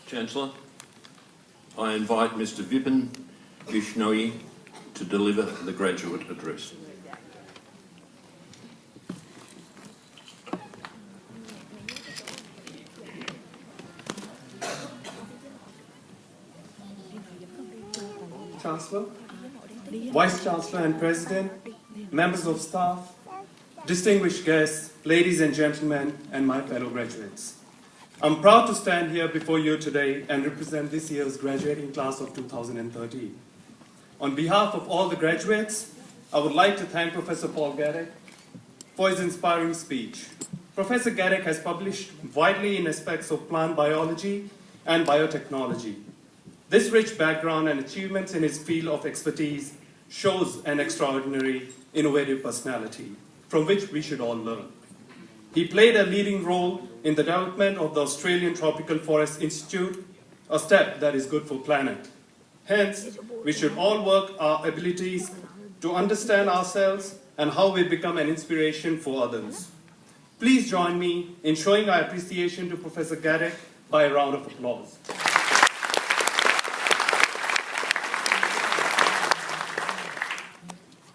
Chancellor, I invite Mr. Vipin Bishnoi to deliver the graduate address. Chancellor, Vice Chancellor and President, members of staff, distinguished guests, ladies and gentlemen, and my fellow graduates. I'm proud to stand here before you today and represent this year's graduating class of 2013. On behalf of all the graduates, I would like to thank Professor Paul Gadek for his inspiring speech. Professor Gadek has published widely in aspects of plant biology and biotechnology. This rich background and achievements in his field of expertise shows an extraordinary, innovative personality from which we should all learn. He played a leading role in the development of the Australian Tropical Forest Institute, a step that is good for planet. Hence, we should all work our abilities to understand ourselves and how we become an inspiration for others. Please join me in showing our appreciation to Professor Gadek by a round of applause.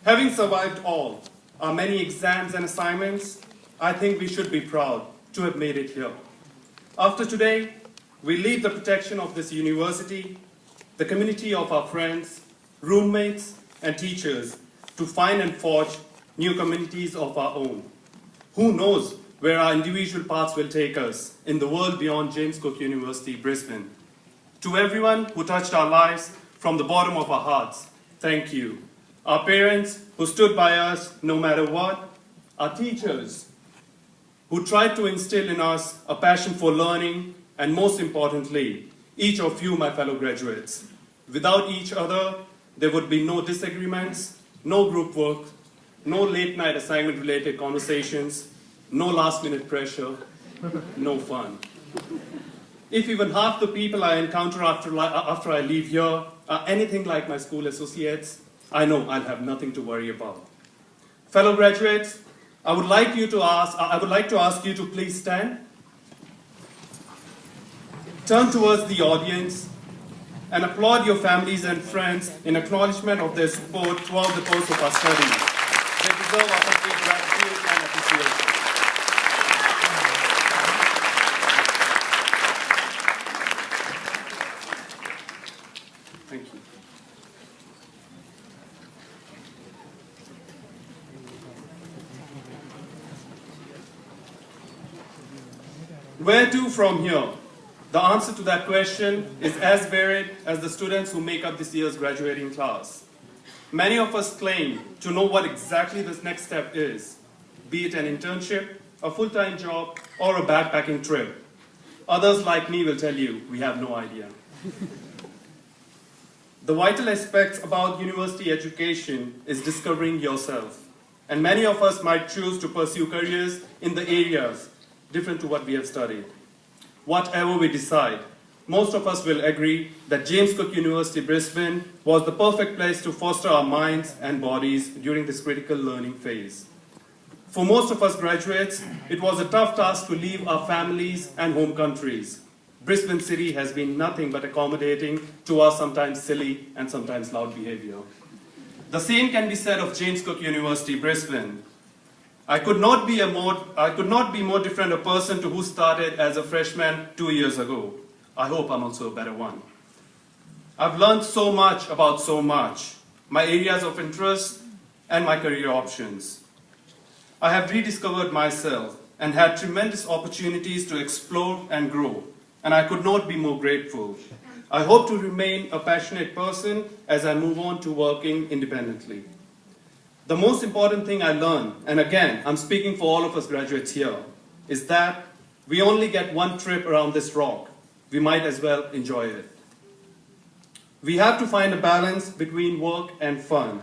Having survived all our many exams and assignments, I think we should be proud to have made it here. After today, we leave the protection of this university, the community of our friends, roommates, and teachers to find and forge new communities of our own. Who knows where our individual paths will take us in the world beyond James Cook University, Brisbane. To everyone who touched our lives from the bottom of our hearts, thank you. Our parents who stood by us no matter what, our teachers who tried to instill in us a passion for learning, and most importantly, each of you, my fellow graduates. Without each other, there would be no disagreements, no group work, no late-night assignment-related conversations, no last-minute pressure, no fun. If even half the people I encounter after I leave here are anything like my school associates, I know I'll have nothing to worry about. Fellow graduates, I would like to ask you to please stand. Turn towards the audience and applaud your families and friends in acknowledgement of their support throughout the course of our studies. They deserve our complete gratitude and appreciation. Thank you. Where to from here? The answer to that question is as varied as the students who make up this year's graduating class. Many of us claim to know what exactly this next step is, be it an internship, a full-time job, or a backpacking trip. Others like me will tell you, we have no idea. The vital aspect about university education is discovering yourself. And many of us might choose to pursue careers in the areas different to what we have studied. Whatever we decide, most of us will agree that James Cook University, Brisbane was the perfect place to foster our minds and bodies during this critical learning phase. For most of us graduates, it was a tough task to leave our families and home countries. Brisbane City has been nothing but accommodating to our sometimes silly and sometimes loud behavior. The same can be said of James Cook University, Brisbane. I could not be more different a person to who started as a freshman 2 years ago. I hope I'm also a better one. I've learned so much about so much, my areas of interest and my career options. I have rediscovered myself and had tremendous opportunities to explore and grow, and I could not be more grateful. I hope to remain a passionate person as I move on to working independently. The most important thing I learned, and again, I'm speaking for all of us graduates here, is that we only get one trip around this rock. We might as well enjoy it. We have to find a balance between work and fun.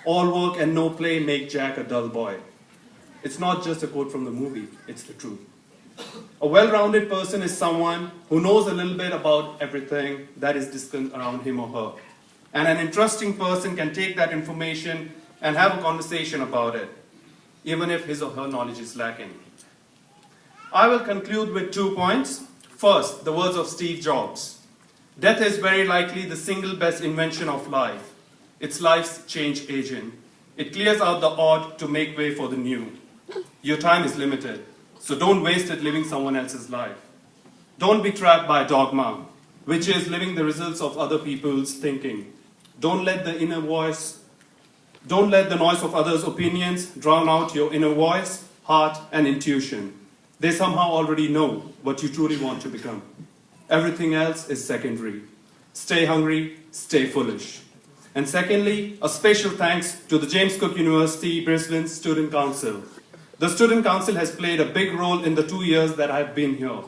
All work and no play make Jack a dull boy. It's not just a quote from the movie, it's the truth. A well-rounded person is someone who knows a little bit about everything that is discussed around him or her. And an interesting person can take that information and have a conversation about it, even if his or her knowledge is lacking. I will conclude with 2 points. First, the words of Steve Jobs. Death is very likely the single best invention of life. It's life's change agent. It clears out the odd to make way for the new. Your time is limited, so don't waste it living someone else's life. Don't be trapped by dogma, which is living the results of other people's thinking. Don't let the noise of others' opinions drown out your inner voice, heart, and intuition. They somehow already know what you truly want to become. Everything else is secondary. Stay hungry, stay foolish. And secondly, a special thanks to the James Cook University Brisbane Student Council. The Student Council has played a big role in the 2 years that I've been here.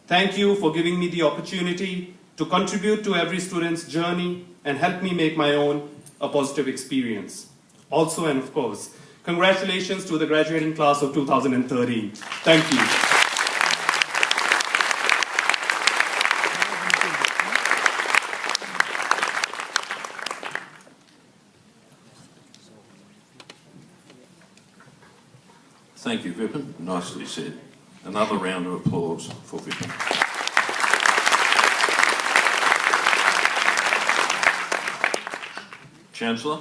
Thank you for giving me the opportunity to contribute to every student's journey and help me make my own a positive experience. Also, and of course, congratulations to the graduating class of 2013. Thank you. Thank you, Vipin. Nicely said. Another round of applause for Vipin. Chancellor.